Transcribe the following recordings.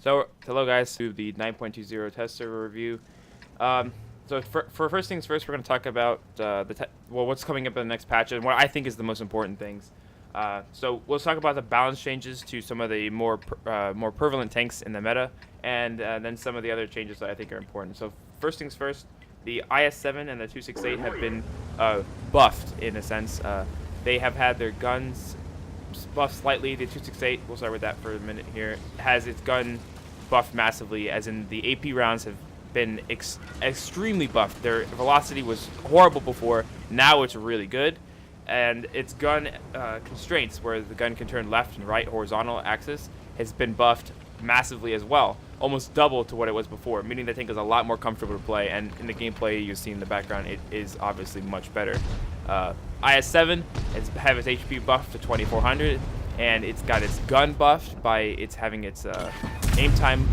So, hello guys, to the 9.20 test server review. So for first things first, we're going to talk about what's coming up in the next patch and what I think is the most important things. So we'll talk about the balance changes to some of the more prevalent tanks in the meta, and then some of the other changes that I think are important. So first things first, the IS-7 and the 268 have been buffed in a sense. They have had their guns buffed slightly. The 268, we'll start with that for a minute here, has its gun buffed massively, as in the AP rounds have been extremely buffed. Their velocity was horrible before, now it's really good. And its gun constraints, where the gun can turn left and right horizontal axis, has been buffed massively as well, almost double to what it was before, meaning the tank is a lot more comfortable to play, and in the gameplay you see in the background, it is obviously much better. IS-7 has have its HP buffed to 2400, and it's got its gun buffed by its having its aim time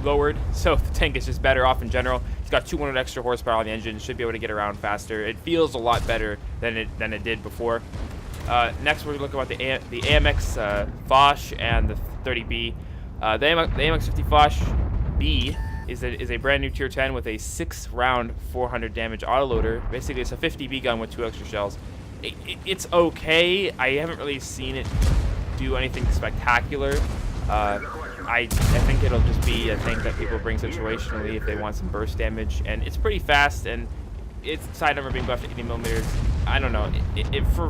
lowered, so the tank is just better off in general. It's got 200 extra horsepower on the engine, should be able to get around faster. It feels a lot better than it did before. Next, we're looking at the AMX Foch and the 30B. The AMX 50 Foch B is a brand new tier 10 with a 6-round 400 damage autoloader. Basically, it's a 50B gun with 2 extra shells. It's okay. I haven't really seen it do anything spectacular. I think it'll just be a tank that people bring situationally if they want some burst damage, and it's pretty fast, and its side number being buffed to 80 millimeters. I don't know.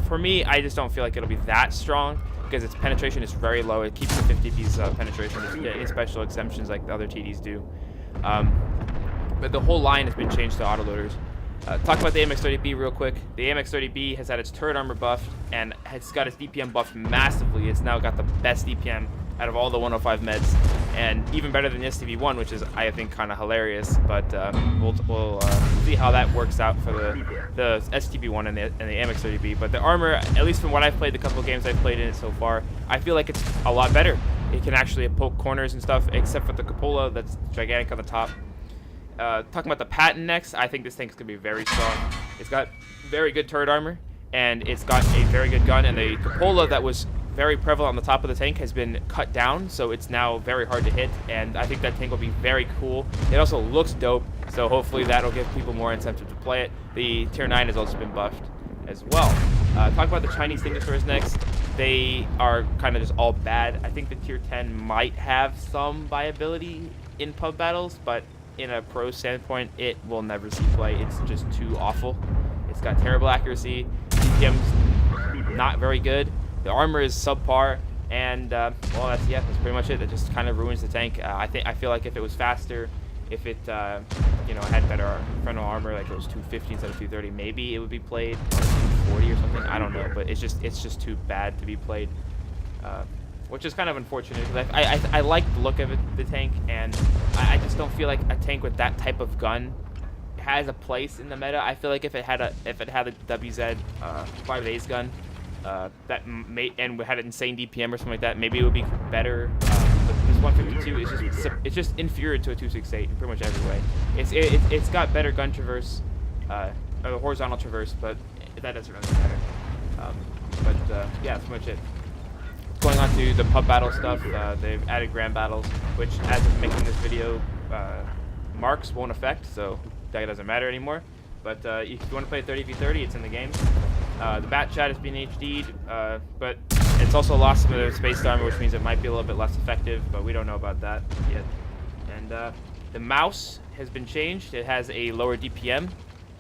For me, I just don't feel like it'll be that strong because its penetration is very low. It keeps the 50B's penetration. Doesn't get any special exemptions like the other TDs do. But the whole line has been changed to autoloaders. Talk about the AMX-30B real quick. The AMX-30B has had its turret armor buffed and has got its DPM buffed massively. It's now got the best DPM out of all the 105 meds, and even better than the STV-1, which is, I think, kind of hilarious. But we'll see how that works out for the STV-1 and the AMX-30B. But the armor, at least from what I've played, the couple games I've played in it so far, I feel like it's a lot better. It can actually poke corners and stuff, except for the cupola that's gigantic on the top. Talking about the patent next, I think this tank is going to be very strong. It's got very good turret armor, and it's got a very good gun, and the cupola that was very prevalent on the top of the tank has been cut down, so it's now very hard to hit, and I think that tank will be very cool. It also looks dope, so hopefully that'll give people more incentive to play it. The tier 9 has also been buffed as well. Talk about the Chinese dinosaurs next. They are kind of just all bad. I think the tier 10 might have some viability in pub battles, but in a pro standpoint, it will never see play. It's just too awful. It's got terrible accuracy. DPM's not very good. The armor is subpar, and well, that's pretty much it. That just kind of ruins the tank. I feel like if it was faster, if it had better frontal armor, like it was 250 instead of 230, maybe it would be played, or 240 or something. I don't know, but it's just too bad to be played, which is kind of unfortunate because I like the look of the tank, and I just don't feel like a tank with that type of gun has a place in the meta. I feel like if it had a WZ 5A's gun, and we had an insane DPM or something like that, maybe it would be better. But this 152 is just inferior to a 268 in pretty much every way. It's got better gun traverse, or horizontal traverse, but that doesn't really matter. Yeah, that's pretty much it. Going on to the pub battle stuff, they've added grand battles, which as of making this video, marks won't affect, so that doesn't matter anymore. But if you want to play 30v30, it's in the game. The bat chat has been HD'd, but it's also lost some of the space armor, which means it might be a little bit less effective, but we don't know about that yet. And the mouse has been changed. It has a lower DPM,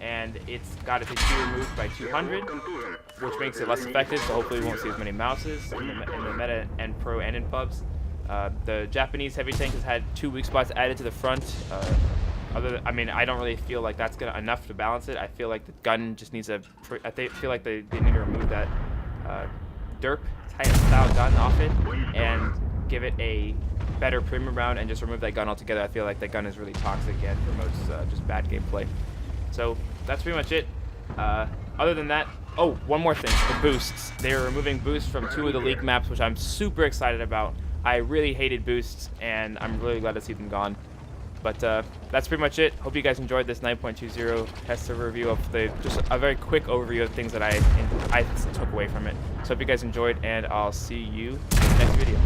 and it's got its HP removed by 200, which makes it less effective, so hopefully we won't see as many mouses in the meta and pro and in pubs. The Japanese heavy tank has had 2 weak spots added to the front. I don't really feel like that's enough to balance it. I feel like the gun just needs I feel like they need to remove that derp style gun off it and give it a better premium round and just remove that gun altogether. I feel like that gun is really toxic and promotes just bad gameplay. So that's pretty much it. Other than that, oh, one more thing, the boosts. They're removing boosts from 2 of the league maps, which I'm super excited about. I really hated boosts, and I'm really glad to see them gone. But that's pretty much it. Hope you guys enjoyed this 9.20 test server review of just a very quick overview of things that I took away from it. So hope you guys enjoyed, and I'll see you in the next video.